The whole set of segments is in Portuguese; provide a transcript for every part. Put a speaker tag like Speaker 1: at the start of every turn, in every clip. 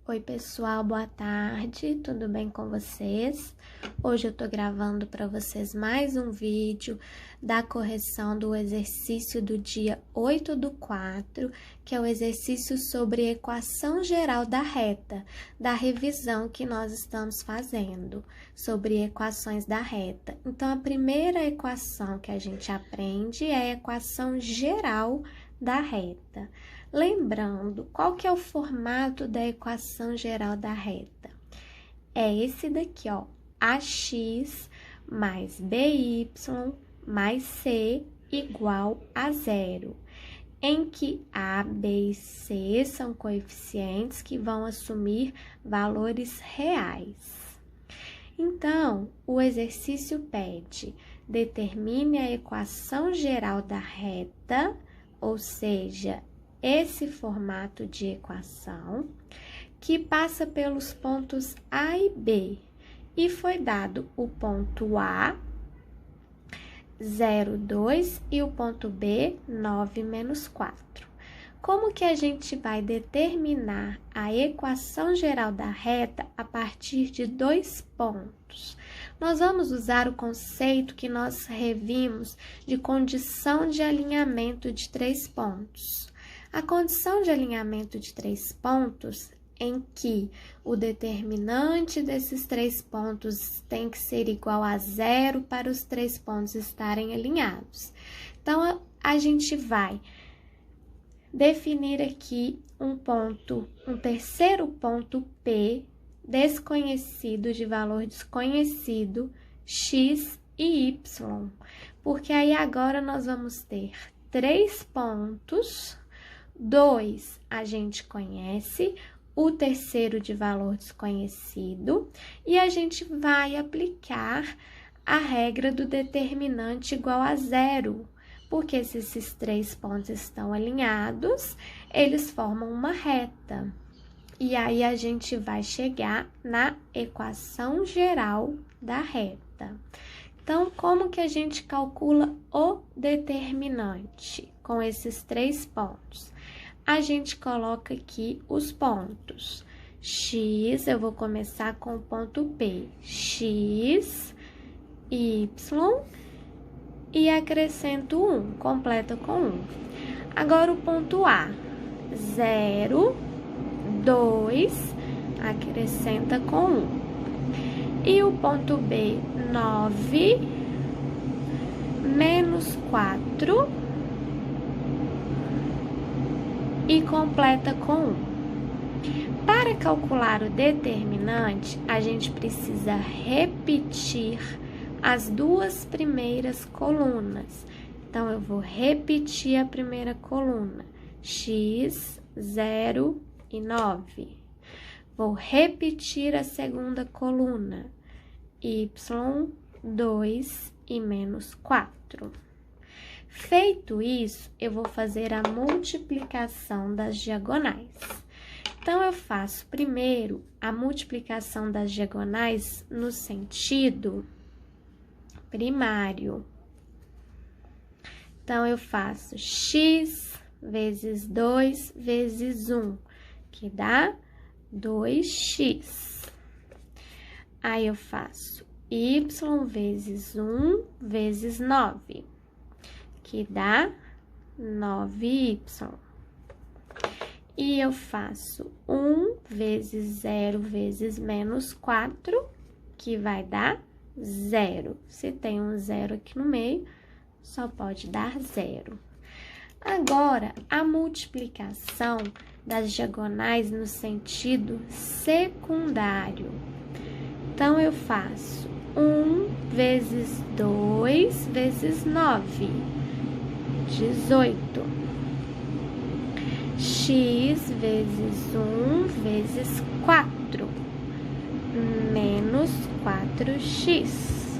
Speaker 1: Oi pessoal, boa tarde, tudo bem com vocês? Hoje eu tô gravando para vocês mais um vídeo da correção do exercício do dia 8/4, que é o exercício sobre equação geral da reta, da revisão que nós estamos fazendo sobre equações da reta. Então, a primeira equação que a gente aprende é a equação geral da reta. Lembrando, qual que é o formato da equação geral da reta? É esse daqui, ó, ax mais by mais c igual a 0, em que a, b e c são coeficientes que vão assumir valores reais. Então, o exercício pede, determine a equação geral da reta, ou seja, esse formato de equação, que passa pelos pontos A e B, e foi dado o ponto A, 0, 2, e o ponto B, 9 menos 4. Como que a gente vai determinar a equação geral da reta a partir de 2 pontos? Nós vamos usar o conceito que nós revimos de condição de alinhamento de 3 pontos. A condição de alinhamento de 3 pontos, em que o determinante desses 3 pontos tem que ser igual a 0 para os 3 pontos estarem alinhados. Então, a gente vai definir aqui um terceiro ponto P, desconhecido, de valor desconhecido, x e y, porque aí agora nós vamos ter 3 pontos, 2 a gente conhece, o terceiro de valor desconhecido, e a gente vai aplicar a regra do determinante igual a 0, porque se esses 3 pontos estão alinhados, eles formam uma reta. E aí a gente vai chegar na equação geral da reta. Então, como que a gente calcula o determinante com esses 3 pontos? A gente coloca aqui os pontos. X, eu vou começar com o ponto P. X, Y, e acrescento 1, completa com 1. Agora, o ponto A, 0, 2, acrescenta com 1. E o ponto B, 9, menos 4, e completa com 1. Para calcular o determinante, a gente precisa repetir as 2 primeiras colunas. Então, eu vou repetir a primeira coluna, x, 0 e 9. Vou repetir a segunda coluna, y, 2 e menos 4. Feito isso, eu vou fazer a multiplicação das diagonais. Então, eu faço primeiro a multiplicação das diagonais no sentido primário. Então, eu faço x vezes 2 vezes 1, que dá 2x. Aí, eu faço y vezes 1 vezes 9, que dá 9y. E eu faço 1 vezes 0 vezes menos 4, que vai dar 0. Se tem um 0 aqui no meio, só pode dar 0. Agora, a multiplicação das diagonais no sentido secundário. Então, eu faço 1 vezes 2 vezes 9, 18. X vezes 1 vezes 4, menos 4x.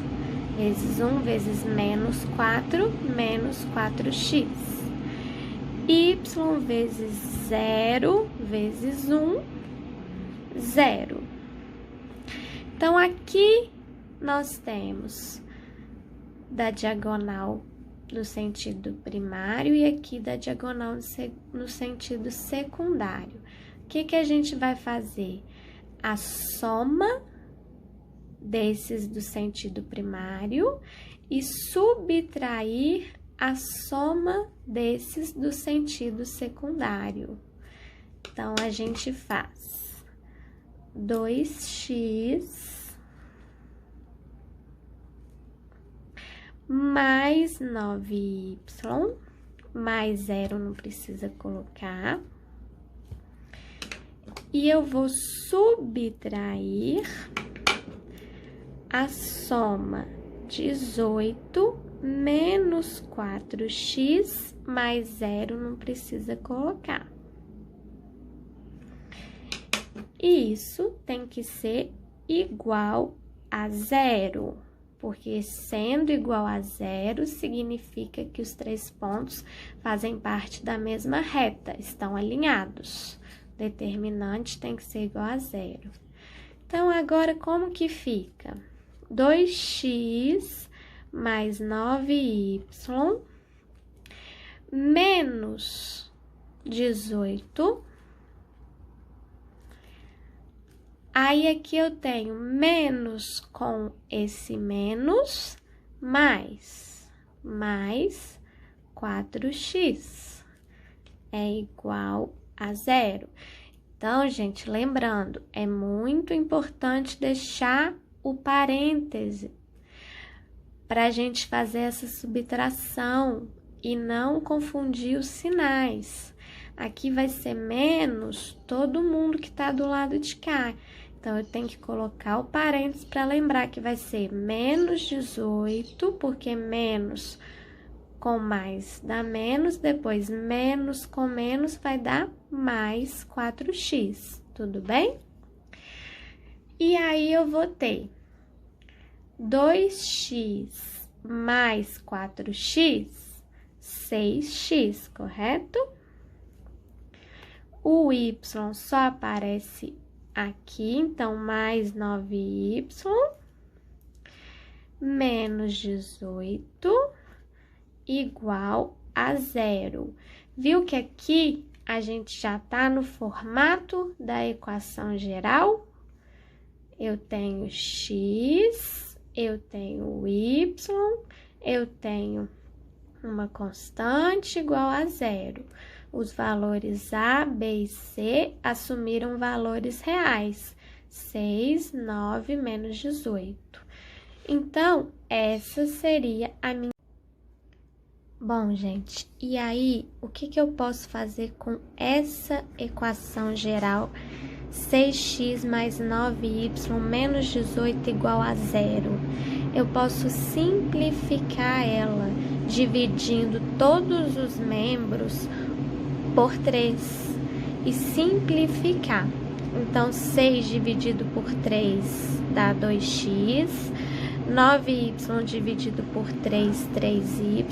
Speaker 1: Vezes 1 vezes menos 4, menos 4x. Y vezes 0 vezes 1, 0. Então, aqui nós temos da diagonal no sentido primário e aqui da diagonal no sentido secundário. que a gente vai fazer? A soma desses do sentido primário e subtrair a soma desses do sentido secundário. Então, a gente faz 2x mais 9y, mais 0 não precisa colocar. E eu vou subtrair a soma 18 menos 4x mais 0 não precisa colocar. E isso tem que ser igual a 0, porque sendo igual a 0 significa que os 3 pontos fazem parte da mesma reta, estão alinhados. Determinante tem que ser igual a 0. Então, agora, como que fica? 2x mais 9y menos 18. Aí, aqui eu tenho menos com esse menos, mais 4x é igual a 0. Então, gente, lembrando, é muito importante deixar o parêntese para a gente fazer essa subtração e não confundir os sinais. Aqui vai ser menos todo mundo que está do lado de cá. Então, eu tenho que colocar o parênteses para lembrar que vai ser menos 18, porque menos com mais dá menos, depois menos com menos vai dar mais 4x, tudo bem? E aí, eu vou ter 2x mais 4x, 6x, correto? O y só aparece aqui, então, mais 9y, menos 18, igual a 0. Viu que aqui a gente já tá no formato da equação geral? Eu tenho x, eu tenho y, eu tenho uma constante igual a 0. Os valores A, B e C assumiram valores reais, 6, 9, menos 18. Então, essa seria a minha... Bom, gente, e aí, o que eu posso fazer com essa equação geral 6x mais 9y menos 18 igual a 0? Eu posso simplificar ela dividindo todos os membros por 3 e simplificar. Então, 6 dividido por 3 dá 2x, 9y dividido por 3, 3y,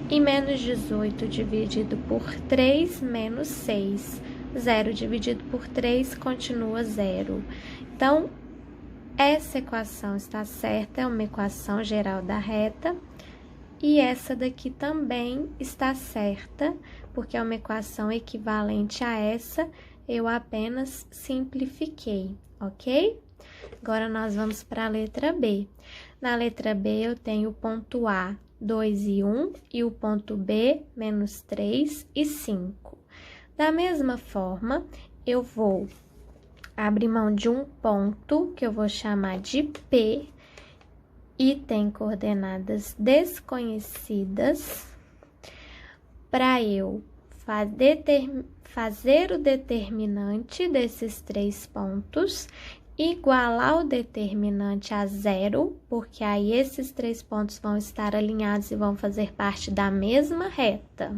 Speaker 1: e menos 18 dividido por 3, menos 6. 0 dividido por 3 continua 0. Então, essa equação está certa, é uma equação geral da reta, e essa daqui também está certa, porque é uma equação equivalente a essa, eu apenas simplifiquei, ok? Agora, nós vamos para a letra B. Na letra B, eu tenho o ponto A, 2 e 1, e o ponto B, menos 3 e 5. Da mesma forma, eu vou abrir mão de um ponto, que eu vou chamar de P, e tem coordenadas desconhecidas, para eu fazer o determinante desses 3 pontos, igualar o determinante a 0, porque aí esses 3 pontos vão estar alinhados e vão fazer parte da mesma reta.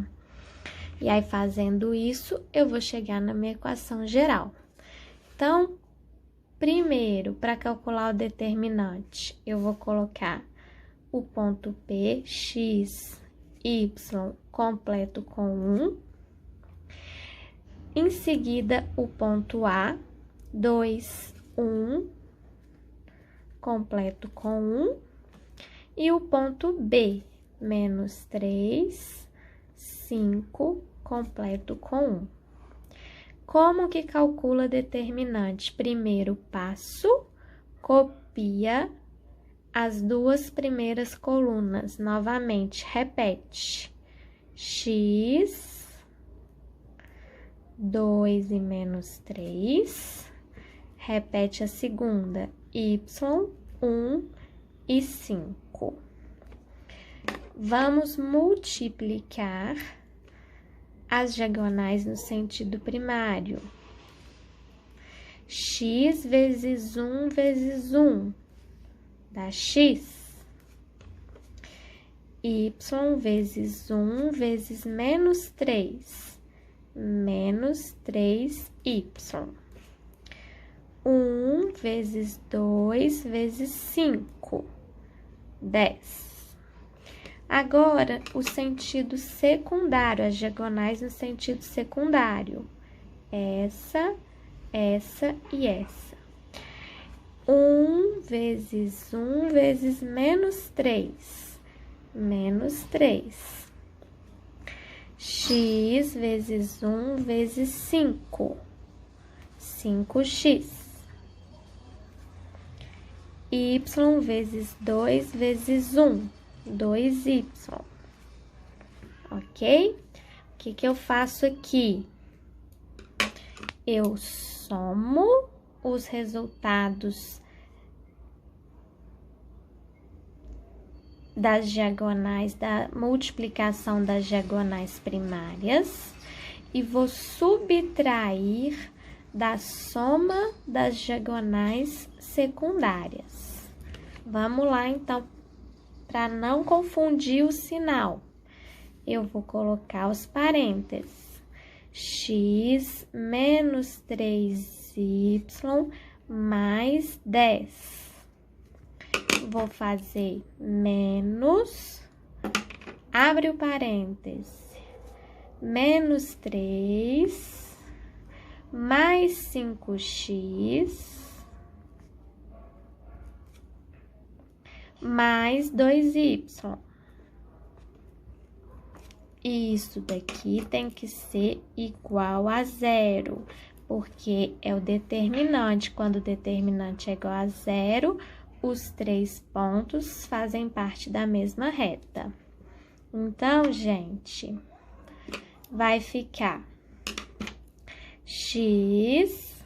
Speaker 1: E aí, fazendo isso, eu vou chegar na minha equação geral. Então, primeiro, para calcular o determinante, eu vou colocar o ponto P, x, y, completo com 1. Em seguida, o ponto A, 2, 1, completo com 1. E o ponto B, menos 3, 5, completo com 1. Como que calcula determinante? Primeiro passo, copia as duas primeiras colunas. Novamente, repete. X, 2 e menos 3. Repete a segunda. Y, 1 e 5. Vamos multiplicar as diagonais no sentido primário. X vezes 1 vezes 1 dá x. Y vezes 1 vezes menos 3, menos 3y. 1 vezes 2 vezes 5, 10. Agora, o sentido secundário, as diagonais no sentido secundário. Essa e essa. 1 vezes 1 vezes menos 3, menos 3. X vezes 1 vezes 5, 5x. Y vezes 2 vezes 1. 2y, ok? O que eu faço aqui? Eu somo os resultados das diagonais, da multiplicação das diagonais primárias e vou subtrair da soma das diagonais secundárias. Vamos lá, então. Para não confundir o sinal, eu vou colocar os parênteses. X menos 3y mais 10. Vou fazer menos, abre o parêntese, menos 3 mais 5x mais 2y. Isso daqui tem que ser igual a 0, porque é o determinante. Quando o determinante é igual a 0, os 3 pontos fazem parte da mesma reta. Então, gente, vai ficar x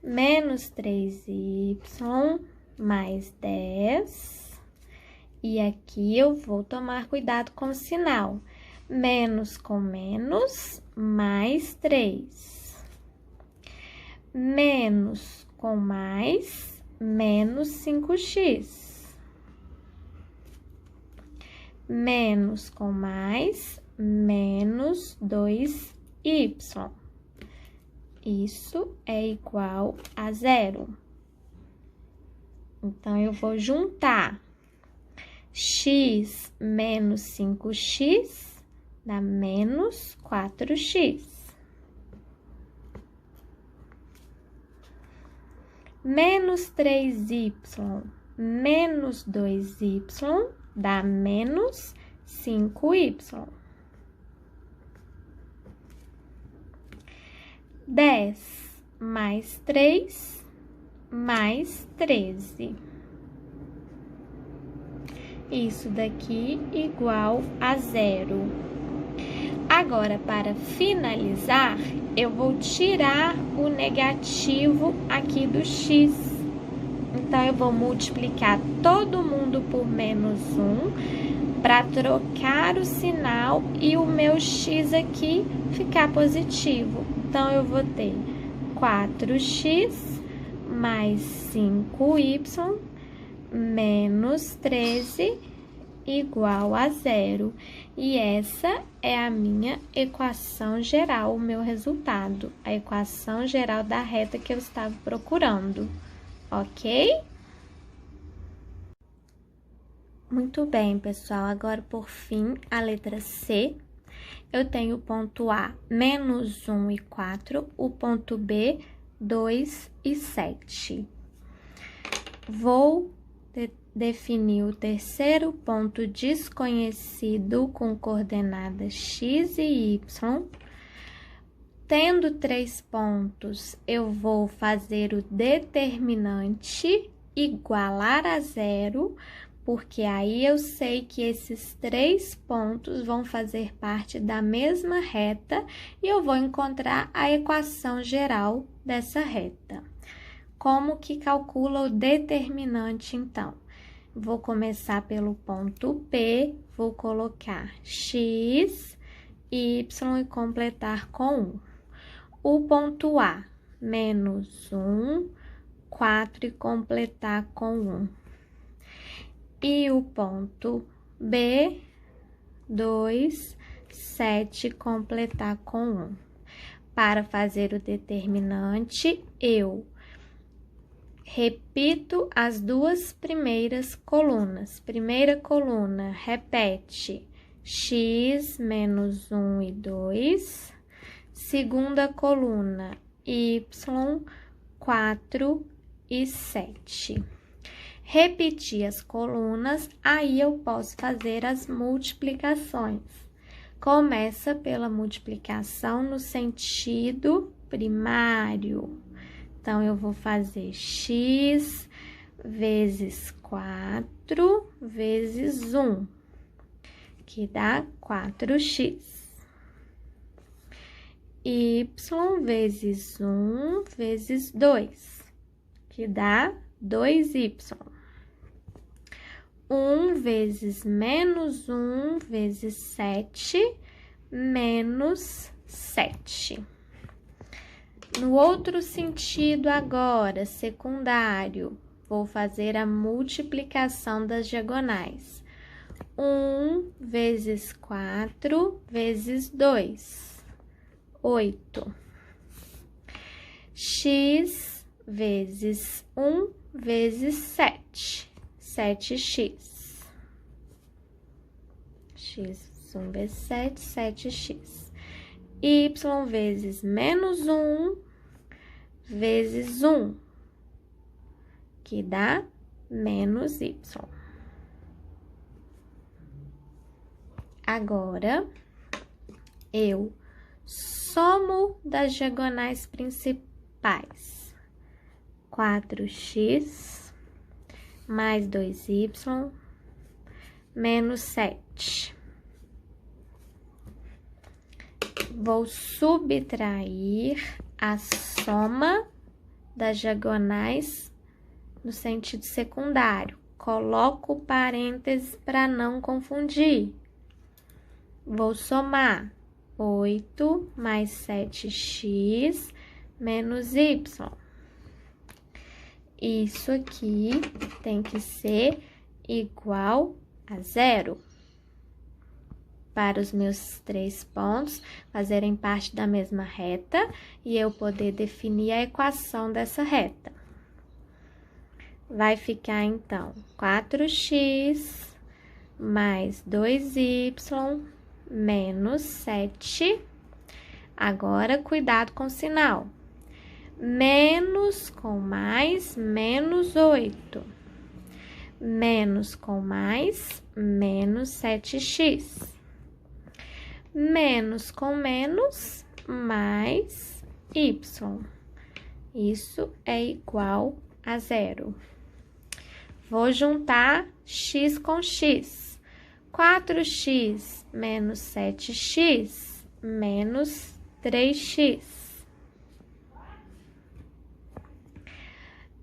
Speaker 1: menos 3y mais 10, e aqui eu vou tomar cuidado com o sinal, menos com menos, mais 3, menos com mais, menos 5x, menos com mais, menos 2y, isso é igual a 0. Então, eu vou juntar x menos 5x dá menos 4x. Menos 3y menos 2y dá menos 5y. 10 mais 3 mais 13. Isso daqui igual a 0. Agora, para finalizar, eu vou tirar o negativo aqui do x. Então, eu vou multiplicar todo mundo por menos 1 para trocar o sinal e o meu x aqui ficar positivo. Então, eu vou ter 4x mais 5y menos 13 igual a 0. E essa é a minha equação geral, o meu resultado, a equação geral da reta que eu estava procurando, ok? Muito bem, pessoal. Agora, por fim, a letra C. Eu tenho o ponto A, menos 1 e 4, o ponto B, 2 e 7. Vou definir o terceiro ponto desconhecido com coordenadas x e y. Tendo 3 pontos, eu vou fazer o determinante igualar a 0, porque aí eu sei que esses 3 pontos vão fazer parte da mesma reta e eu vou encontrar a equação geral dessa reta. Como que calcula o determinante, então? Vou começar pelo ponto P, vou colocar x, y e completar com 1. O ponto A, menos 1, 4 e completar com 1. E o ponto B, 2, 7 e completar com 1. Para fazer o determinante, eu repito as duas primeiras colunas. Primeira coluna, repete x, menos 1 e 2. Segunda coluna, y, 4 e 7. Repetir as colunas, aí eu posso fazer as multiplicações. Começa pela multiplicação no sentido primário. Então, eu vou fazer x vezes 4 vezes 1, que dá 4x. Y vezes 1 vezes 2, que dá 2y. 1 vezes menos 1 vezes 7, menos 7. No outro sentido agora, secundário, vou fazer a multiplicação das diagonais. 1 vezes 4 vezes 2. 8. X vezes 1 vezes 7. 7x. X, 1 vezes 7, 7x. Y vezes menos 1 vezes 1, que dá menos y. Agora, eu somo das diagonais principais. 4x mais 2y menos 7. Vou subtrair a soma das diagonais no sentido secundário. Coloco parênteses para não confundir. Vou somar 8 mais 7x menos y. Isso aqui tem que ser igual a 0. Para os meus 3 pontos fazerem parte da mesma reta e eu poder definir a equação dessa reta. Vai ficar, então, 4x mais 2y menos 7. Agora, cuidado com o sinal. Menos com mais, menos 8. Menos com mais, menos 7x. Menos com menos, mais y. Isso é igual a 0. Vou juntar x com x. 4x menos 7x menos 3x.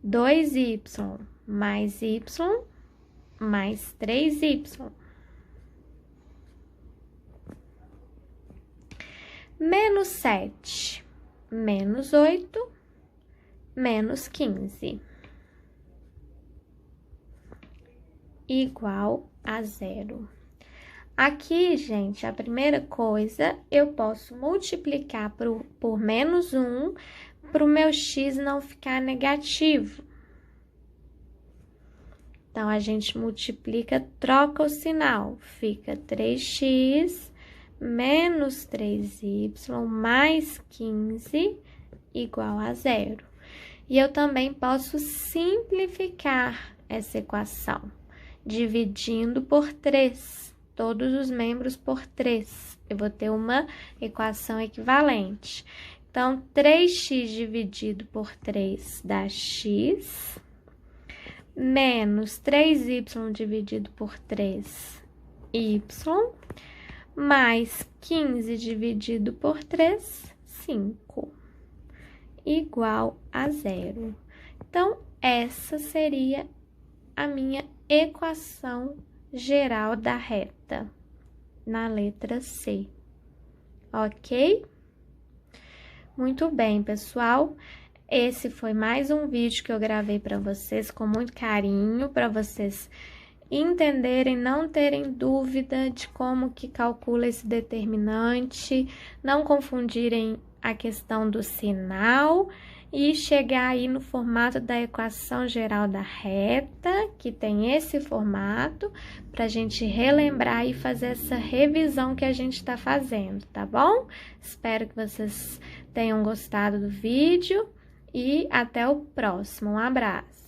Speaker 1: 2y mais y mais 3y. Menos 7, menos 8, menos 15. Igual a 0. Aqui, gente, a primeira coisa, eu posso multiplicar por menos 1 para o meu x não ficar negativo. Então, a gente multiplica, troca o sinal, fica 3x menos 3y mais 15 igual a 0. E eu também posso simplificar essa equação, dividindo por 3, todos os membros por 3. Eu vou ter uma equação equivalente. Então, 3x dividido por 3 dá x, menos 3y dividido por 3, y, mais 15 dividido por 3, 5, igual a 0. Então, essa seria a minha equação geral da reta, na letra C, ok? Muito bem, pessoal. Esse foi mais um vídeo que eu gravei para vocês com muito carinho, para vocês entenderem, não terem dúvida de como que calcula esse determinante, não confundirem a questão do sinal e chegar aí no formato da equação geral da reta, que tem esse formato, para a gente relembrar e fazer essa revisão que a gente está fazendo, tá bom? Espero que vocês tenham gostado do vídeo e até o próximo. Um abraço!